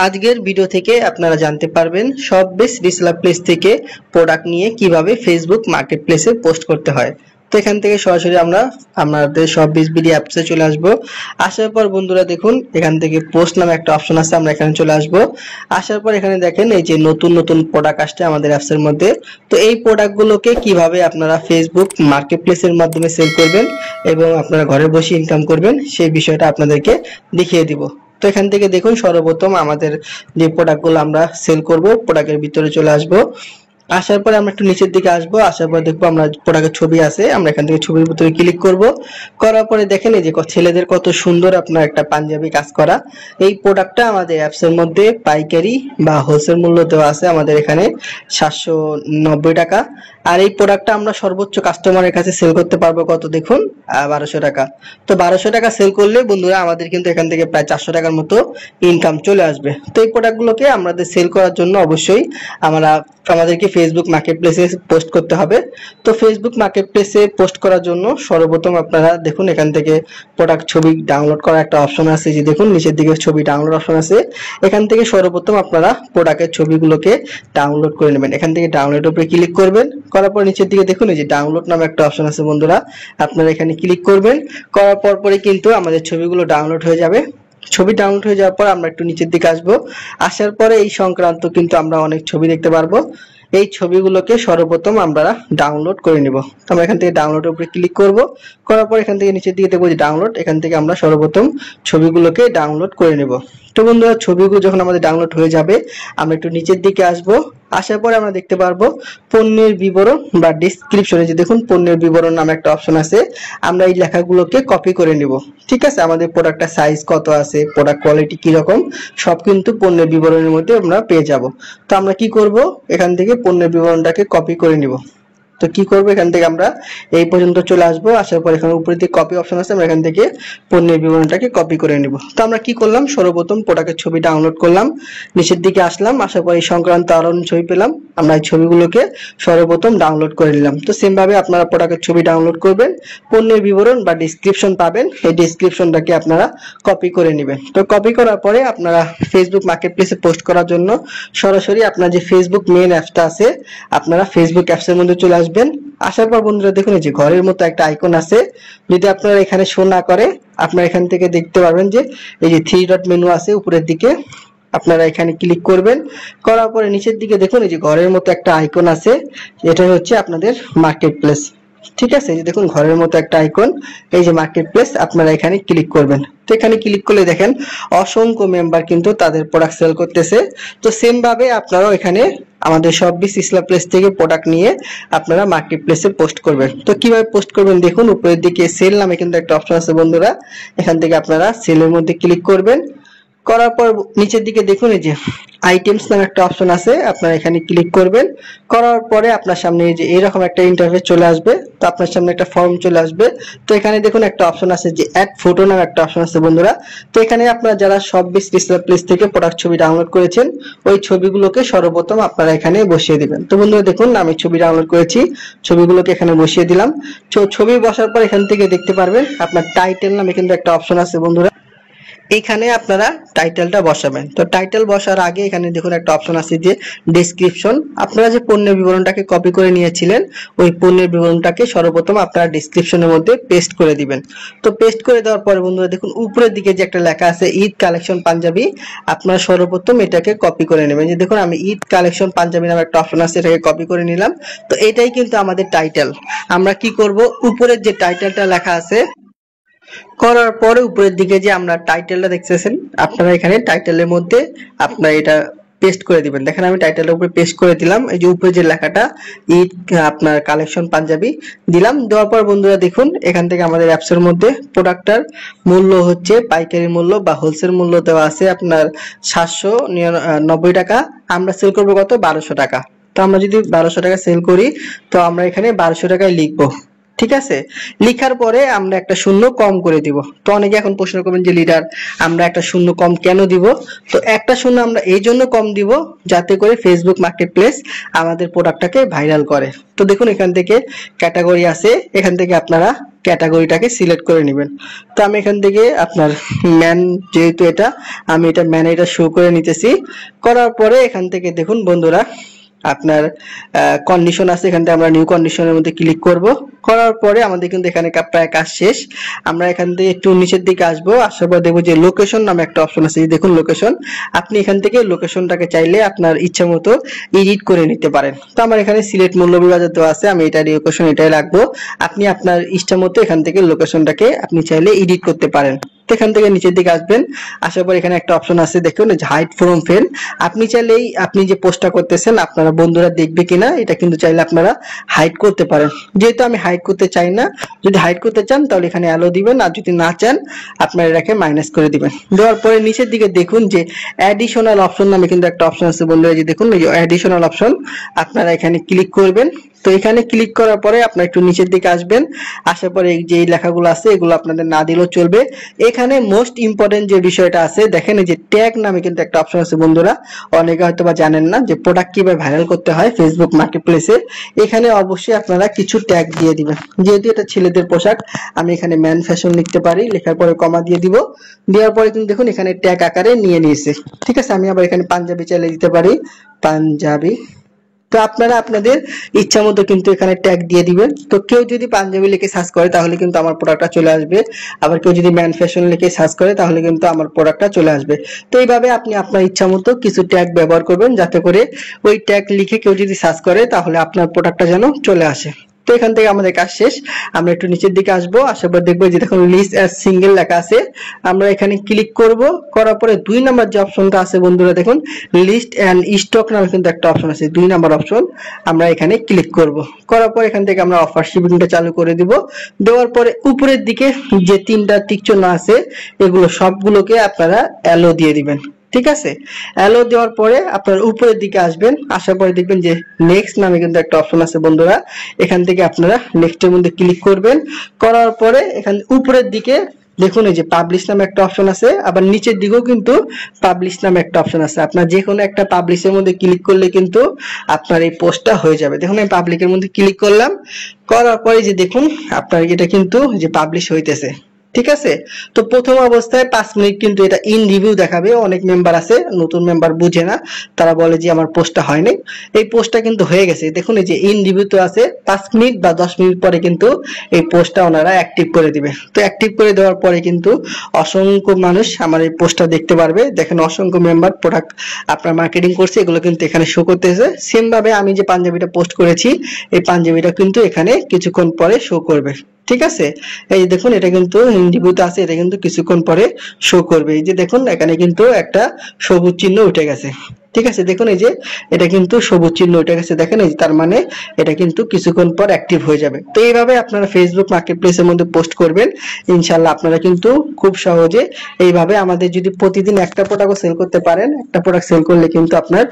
আজকের ভিডিও থেকে আপনারা জানতে পারবেন শপবিজ রিসেলার প্লেস থেকে প্রোডাক্ট নিয়ে কিভাবে ফেসবুক মার্কেট প্লেসে পোস্ট করতে হয়। তো এখান থেকে সরাসরি আমরা আমাদের শপবিজ বিডি অ্যাপসে চলে আসব। আসার পর বন্ধুরা দেখুন এখান থেকে পোস্ট নামে একটা অপশন আছে, আমরা এখানে চলে আসব। আসার পর এখানে দেখেন এই যে নতুন নতুন প্রোডাক্ট আসছে আমাদের অ্যাপসের মধ্যে। তো এই প্রোডাক্টগুলোকে কিভাবে আপনারা ফেসবুক মার্কেট প্লেসের মাধ্যমে সেল করবেন এবং আপনারা ঘরে বসে ইনকাম করবেন সেই বিষয়টা আপনাদেরকে দেখিয়ে দিব। তো এখান থেকে দেখুন সর্বপ্রথম আমাদের যে প্রোডাক্টগুলো আমরা সেল করব প্রোডাক্টের ভিতরে চলে আসব। আসার পরে আমরা একটু নিচের দিকে আসবো, আসার পর দেখবো আমরা প্রোডাক্টের ছবি আছে, আমরা এখান থেকে ছবির ভিতরে ক্লিক করব। করার পরে দেখেন এই যে ছেলেদের কত সুন্দর আপনার একটা পাঞ্জাবি কাজ করা। এই প্রোডাক্টটা আমাদের অ্যাপসের মধ্যে পাইকারি বা হোলসেল মূল্য দেওয়া আছে আমাদের এখানে 790 টাকা। আর এই প্রোডাক্টটা আমরা সর্বোচ্চ কাস্টমারের কাছে সেল করতে পারবো কত দেখুন 1200 টাকা। তো 1200 টাকা সেল করলে বন্ধুরা আমাদের কিন্তু এখান থেকে প্রায় 400 টাকার মতো ইনকাম চলে আসবে। তো এই প্রোডাক্টগুলোকে আমাদের সেল করার জন্য অবশ্যই আমাদেরকে ফেসবুক মার্কেট প্লেসে পোস্ট করতে হবে। তো ফেসবুক মার্কেট প্লেসে পোস্ট করার জন্য সর্বপ্রথম আপনারা দেখুন এখান থেকে প্রোডাক্ট ছবি ডাউনলোড করার একটা অপশন আছে, যে দেখুন নিচের দিকে ছবি ডাউনলোড অপশন আছে। এখান থেকে সর্বপ্রথম আপনারা প্রোডাক্টের ছবিগুলোকে ডাউনলোড করে নেবেন। এখান থেকে ডাউনলোডের উপরে ক্লিক করবেন, করার পর নিচের দিকে দেখুন এই যে ডাউনলোড নামে একটা অপশন আছে বন্ধুরা, আপনারা এখানে ক্লিক করবেন। করার পরে কিন্তু আমাদের ছবিগুলো ডাউনলোড হয়ে যাবে। ছবি ডাউনলোড হয়ে যাওয়ার পর আমরা একটু নিচের দিকে আসবো। আসার পরে এই সংক্রান্ত কিন্তু আমরা অনেক ছবি দেখতে পারবো। এই ছবিগুলোকে সর্বপ্রথম আমরা ডাউনলোড করে নিব। তো আমরা এখান থেকে ডাউনলোডের উপরে ক্লিক করব, করার পর এখান থেকে নিচের দিকে দেখবো যে ডাউনলোড, এখান থেকে আমরা সর্বপ্রথম ছবিগুলোকে ডাউনলোড করে নেব। তো বন্ধুরা ছবিগুলো যখন আমাদের ডাউনলোড হয়ে যাবে আমরা একটু নিচের দিকে আসব। আসার পরে আমরা দেখতে পারবো পণ্যের বিবরণ বা ডেসক্রিপশনে, যে দেখুন পণ্যের বিবরণ নামে একটা অপশন আছে, আমরা এই লেখাগুলোকে কপি করে নিব। ঠিক আছে, আমাদের প্রোডাক্টটা সাইজ কত আছে, প্রোডাক্ট কোয়ালিটি কি রকম, সব কিন্তু পণ্যের বিবরণের মধ্যে আমরা পেয়ে যাব। তো আমরা কি করব, এখান থেকে পণ্যের বিবরণটাকে কপি করে নিব। তো কি করব, এখান থেকে আমরা এই পর্যন্ত চলে আসব। আসার পর এখানে উপরে দিকে কপি অপশন আছে, আমরা এখান থেকে পণ্যের বিবরণটাকে কপি করে নিব। তো আমরা কি করলাম, সর্বপ্রথম প্রোডাক্টের ছবি ডাউনলোড করলাম, নিচের দিকে আসলাম, আসার পর এই সংক্রান্ত আরো ছবি পেলাম, আমরা এই ছবিগুলোকে সর্বপ্রথম ডাউনলোড করে নিলাম। তো সেম ভাবে আপনারা প্রোডাক্টের ছবি ডাউনলোড করবেন, পণ্যের বিবরণ বা ডেসক্রিপশন পাবেন, এই ডেসক্রিপশনটাকে আপনারা কপি করে নেবেন। তো কপি করার পরে আপনারা ফেসবুক মার্কেট প্লেসে পোস্ট করার জন্য সরাসরি আপনার যে ফেসবুক মেইন অ্যাপসটা আছে আপনারা ফেসবুক অ্যাপসের মধ্যে চলে আসবেন। আসার পর বন্ধুরা দেখুন এই যে ঘরের মতো একটা আইকন আছে, যদি আপনারা এখানে শো না করে আপনারা এখান থেকে দেখতে পারবেন যে এই যে 3 ডট মেনু আছে উপরের দিকে, আপনারা এখানে ক্লিক করবেন। করার পরে নিচের দিকে দেখুন এই যে ঘরের মতো একটা আইকন আছে, এটা হচ্ছে আপনাদের মার্কেট প্লেস। ঠিক আছে, এই যে দেখুন ঘরের মতো একটা আইকন, এই যে মার্কেট প্লেস, আপনারা এখানে ক্লিক করবেন। তো এখানে ক্লিক করলে দেখেন অসংখ্য মেম্বার কিন্তু তাদের প্রোডাক্ট সেল করতেছে। তো সেম ভাবে আপনারাও এখানে আমাদের শপবিজ রিসেলার প্লেস থেকে প্রোডাক্ট নিয়ে আপনারা মার্কেট প্লেসে পোস্ট করবেন। তো কিভাবে পোস্ট করবেন দেখুন উপরের দিকে সেল নামে কিন্তু একটা অপশন আছে বন্ধুরা, এখান থেকে আপনারা সেলের মধ্যে ক্লিক করবেন। করার পর নিচের দিকে দেখুন এই যে আইটেমস নামে একটা অপশন আছে, আপনারা এখানে ক্লিক করবেন। করার পরে আপনার সামনে এই যে এরকম একটা ইন্টারফেস চলে আসবে, তো আপনার সামনে একটা ফর্ম চলে আসবে। তো এখানে দেখুন একটা অপশন আছে যে অ্যাড ফটো নামে একটা অপশন আছে বন্ধুরা। তো এখানে আপনারা যারা শপবিজ রিসেলার প্লেস থেকে প্রোডাক্ট ছবি ডাউনলোড করেছেন ওই ছবিগুলোকে সর্বপ্রথম আপনারা এখানে বসিয়ে দিবেন। তো বন্ধুরা দেখুন আমি ছবি ডাউনলোড করেছি, ছবিগুলোকে এখানে বসিয়ে দিলাম। ছবি বসার পর এখান থেকে দেখতে পারবেন আপনার টাইটেল নামে কিন্তু একটা অপশন আছে বন্ধুরা, এখানে আপনারা টাইটেলটা বসাবেন। তো টাইটেল বসার আগে এখানে দেখুন একটা অপশন আছে যে ডেসক্রিপশন, আপনারা যে পণ্যের বিবরণটাকে কপি করে নিয়েছিলেন ওই পণ্যের বিবরণটাকে সর্বপ্রথম আপনারা ডেসক্রিপশনের মধ্যে পেস্ট করে দিবেন। তো পেস্ট করে দেওয়ার পরে বন্ধুরা দেখুন উপরের দিকে যে একটা লেখা আছে ঈদ কালেকশন পাঞ্জাবি, আপনারা সর্বপ্রথম এটাকে কপি করে নেবেন। যে দেখুন আমি ঈদ কালেকশন পাঞ্জাবি নামে একটা অপশন আছে, এটাকে কপি করে নিলাম। তো এটাই কিন্তু আমাদের টাইটেল। আমরা কি করব, উপরের যে টাইটেলটা লেখা আছে করার পরে উপরের দিকে যে আমরা টাইটেলটা দেখতেছেন আপনারা এখানে টাইটেলের মধ্যে আপনারা এটা পেস্ট করে দিবেন। দেখেন আমি টাইটেলের উপরে পেস্ট করে দিলাম, এই যে উপরে যে লেখাটা ঈদ আপনার কালেকশন পাঞ্জাবি দিলাম। দেওয়ার পর বন্ধুরা দেখুন এখান থেকে আমাদের অ্যাপসের মধ্যে প্রোডাক্টটার মূল্য হচ্ছে পাইকারি মূল্য বা হোলসেল মূল্য দেওয়া আছে আপনার 790 টাকা, আমরা সেল করবো কত 1200 টাকা। তো আমরা যদি 1200 টাকা সেল করি তো আমরা এখানে 1200 টাকায় লিখবো। ঠিক আছে, লেখার পরে আমরা একটা শূন্য কম করে দিব। তো অনেকে এখন প্রশ্ন করবেন যে লিডার আমরা একটা শূন্য কম কেন দিব? তো একটা শূন্য আমরা এই জন্য কম দিব যাতে করে ফেসবুক মার্কেটপ্লেস আমাদের প্রোডাক্টটাকে ভাইরাল করে। তো দেখুন এখান থেকে ক্যাটাগরি আছে, এখান থেকে আপনারা ক্যাটাগরিটাকে সিলেক্ট করে নেবেন। তো আমি এখান থেকে আপনার ম্যান, যেহেতু আমি এটা ম্যান এটা শো করে নিতেছি। করার পরে এখান থেকে দেখুন বন্ধুরা আপনার কন্ডিশন আছে, এখান থেকে আমরা নিউ কন্ডিশনের মধ্যে ক্লিক করব। করার পরে আমাদের কিন্তু এখানে প্রায় কাজ শেষ। আমরা এখান থেকে একটু নিচের দিকে আসবো, আসার পর দেখবো যে লোকেশন নামে একটা অপশন আছে। দেখুন লোকেশন, আপনি এখান থেকে লোকেশনটাকে চাইলে আপনার ইচ্ছা মতো এডিট করে নিতে পারেন। তো আমার এখানে সিলেট মৌলভীবাজার দেওয়া আছে, আমি এটা লোকেশন এটাই রাখবো। আপনি আপনার ইচ্ছা মতো এখান থেকে লোকেশনটাকে আপনি চাইলে এডিট করতে পারেন। তো এখান থেকে নিচের দিকে আসবেন, আসার পর এখানে একটা অপশন আছে দেখুন হাইড ফ্রম ফ্রেন্ড। আপনি চাইলেই আপনি যে পোস্টটা করতেছেন আপনারা বন্ধুরা দেখবে কিনা এটা কিন্তু চাইলে আপনারা হাইড করতে পারেন। যেহেতু আমি হাইড করতে চাই না, যদি হাইড করতে চান তাহলে এখানে অ্যালো দিবেন, আর যদি না চান আপনারা এটাকে মাইনাস করে দিবেন। দেওয়ার পরে নিচের দিকে দেখুন যে অ্যাডিশনাল অপশন নামে কিন্তু একটা অপশন আছে বন্ধুরা, যে দেখুন এই অ্যাডিশনাল অপশন, আপনারা এখানে ক্লিক করবেন। তো এখানে ক্লিক করার পরে আপনারা একটু নিচের দিকে আসবেন, আসার পরে যে লেখাগুলো আছে এগুলো আপনাদের না দিলেও চলবে। এখানে মোস্ট ইম্পর্টেন্ট যে বিষয়টা আছে দেখেন, এই যে ট্যাগ নামে কিন্তু একটা অপশন আছে বন্ধুরা, অনেকে হয়তো বা জানেন না যে প্রোডাক্ট কিভাবে ভাইরাল করতে হয় ফেসবুক মার্কেটপ্লেসে। এখানে অবশ্যই আপনারা কিছু ট্যাগ দিয়ে দিবেন। যেহেতু এটা ছেলেদের পোশাক, আমি এখানে ম্যান ফ্যাশন লিখতে পারি, লেখার পরে কমা দিয়ে দিব। দেওয়ার পরে কিন্তু দেখুন এখানে ট্যাগ আকারে নিয়ে নিয়েছে। ঠিক আছে, আমি আবার এখানে পাঞ্জাবি চাইলে দিতে পারি, পাঞ্জাবি। তো আপনারা আপনাদের ইচ্ছা মতো কিন্তু এখানে ট্যাগ দিয়ে দিবেন। তো কেউ যদি পাঞ্জাবি লিখে সার্চ করে তাহলে কিন্তু আমার প্রোডাক্টটা চলে আসবে, আবার কেউ যদি ম্যান ফ্যাশন লিখে সার্চ করে তাহলে কিন্তু আমার প্রোডাক্টটা চলে আসবে। তো এইভাবে আপনি আপনার ইচ্ছা মতো কিছু ট্যাগ ব্যবহার করবেন, যাতে করে ওই ট্যাগ লিখে কেউ যদি সার্চ করে তাহলে আপনার প্রোডাক্টটা যেন চলে আসে। তো এখান থেকে আমাদের কাজ শেষ। আমরা একটু নিচের দিকে আসবো, আসার পর দেখবো যে দেখুন লিস্ট অ্যাজ সিঙ্গেল লেখা আছে। আমরা এখানে ক্লিক করব, করার পরে 2 নাম্বার যে অপশনটা আছে বন্ধুরা দেখুন লিস্ট এন্ড স্টক নামে কিন্তু একটা অপশন আছে, 2 নাম্বার অপশন। আমরা এখানে ক্লিক করব, করার পর এখান থেকে আমরা অফার শিপিংটা চালু করে দিব। দেওয়ার পরে উপরের দিকে যে 3টা টিক চিহ্ন আছে এগুলো সবগুলোকে আপনারা অ্যালো দিয়ে দিবেন। ঠিক আছে, অ্যালো দেওয়ার পরে আপনার উপরের দিকে আসবেন, আসার পরে দেখবেন যে নেক্সট নামে কিন্তু একটা অপশন আছে বন্ধুরা, এখান থেকে আপনারা নেক্সটের মধ্যে ক্লিক করবেন। করার পরে এখানে উপরের দিকে দেখুন এই যে পাবলিশ নামে একটা অপশন আছে, আবার নিচের দিকেও কিন্তু পাবলিশ নামে একটা অপশন আছে। আপনার যে কোনো একটা পাবলিশের মধ্যে ক্লিক করলে কিন্তু আপনার এই পোস্টটা হয়ে যাবে। দেখুন আমি পাবলিকের মধ্যে ক্লিক করলাম, করার পরে যে দেখুন আপনার এটা কিন্তু যে পাবলিশ হইতেছে। ঠিক আছে, তো প্রথম অবস্থায় 5 মিনিট কিন্তু এটা ইন রিভিউ দেখাবে। অনেক মেম্বার আছে নতুন মেম্বার বুঝে না, তারা বলে যে আমার পোস্টটা হয়নি। এই পোস্টটা কিন্তু হয়ে গেছে, দেখুন এই যে ইন রিভিউ তো আছে। 5 মিনিট বা 10 মিনিট পরে কিন্তু এই পোস্টটা ওনারা অ্যাক্টিভ করে দিবে। তো অ্যাক্টিভ করে দেওয়ার পরে কিন্তু অসংখ্য মানুষ আমার এই পোস্টটা দেখতে পারবে। দেখেন অসংখ্য মেম্বার প্রোডাক্ট আপনার মার্কেটিং করছে, এগুলো কিন্তু এখানে শো করতেছে। সেম ভাবে আমি যে পাঞ্জাবিটা পোস্ট করেছি এই পাঞ্জাবিটা কিন্তু এখানে কিছুক্ষণ পরে শো করবে। ঠিক আছে, এই দেখুন এটা কিন্তু রিভিউতে আছে, এটা কিন্তু কিছুক্ষণ পরে শো করবে। এই যে দেখুন এখানে কিন্তু একটা সবুজ চিহ্ন উঠে গেছে। ঠিক আছে, দেখুন এই যে এটা কিন্তু সবুজ চিহ্ন উঠে গেছে, দেখেন এই তার মানে এটা কিন্তু কিছুক্ষণ পর অ্যাক্টিভ হয়ে যাবে। তো এইভাবে আপনারা ফেসবুক মার্কেটপ্লেসের মধ্যে পোস্ট করবেন, ইনশাআল্লাহ আপনারা কিন্তু খুব সহজে এইভাবে আমাদের যদি প্রতিদিন একটা প্রোডাক্ট সেল করতে পারেন, একটা প্রোডাক্ট সেল করলে কিন্তু আপনার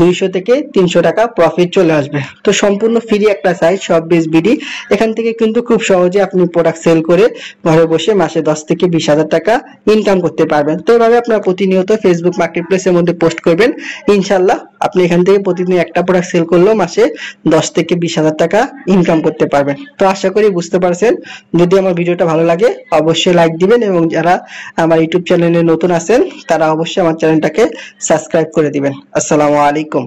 200 থেকে 300 টাকা প্রফিট চলে আসবে। তো সম্পূর্ণ ফ্রি একটা সাইট শপবিজ বিডি, এখান থেকে কিন্তু খুব সহজে আপনি প্রোডাক্ট সেল করে ঘরে বসে মাসে 10 থেকে 20,000 টাকা ইনকাম করতে পারবেন। তো এইভাবে আপনারা প্রতিনিয়ত ফেসবুক মার্কেটপ্লেসের মধ্যে পোস্ট করবেন, ইনশাআল্লাহ আপনি এখান থেকে প্রতিদিন একটা প্রোডাক্ট সেল করলেও মাসে 10 থেকে 20,000 টাকা ইনকাম করতে পারবেন। তো আশা করি বুঝতে পারছেন। যদি আমার ভিডিওটা ভালো লাগে অবশ্যই লাইক দিবেন, এবং যারা আমার ইউটিউব চ্যানেলে নতুন আছেন তারা অবশ্যই আমার চ্যানেলটাকে সাবস্ক্রাইব করে দিবেন। আসসালামু আলাইকুম।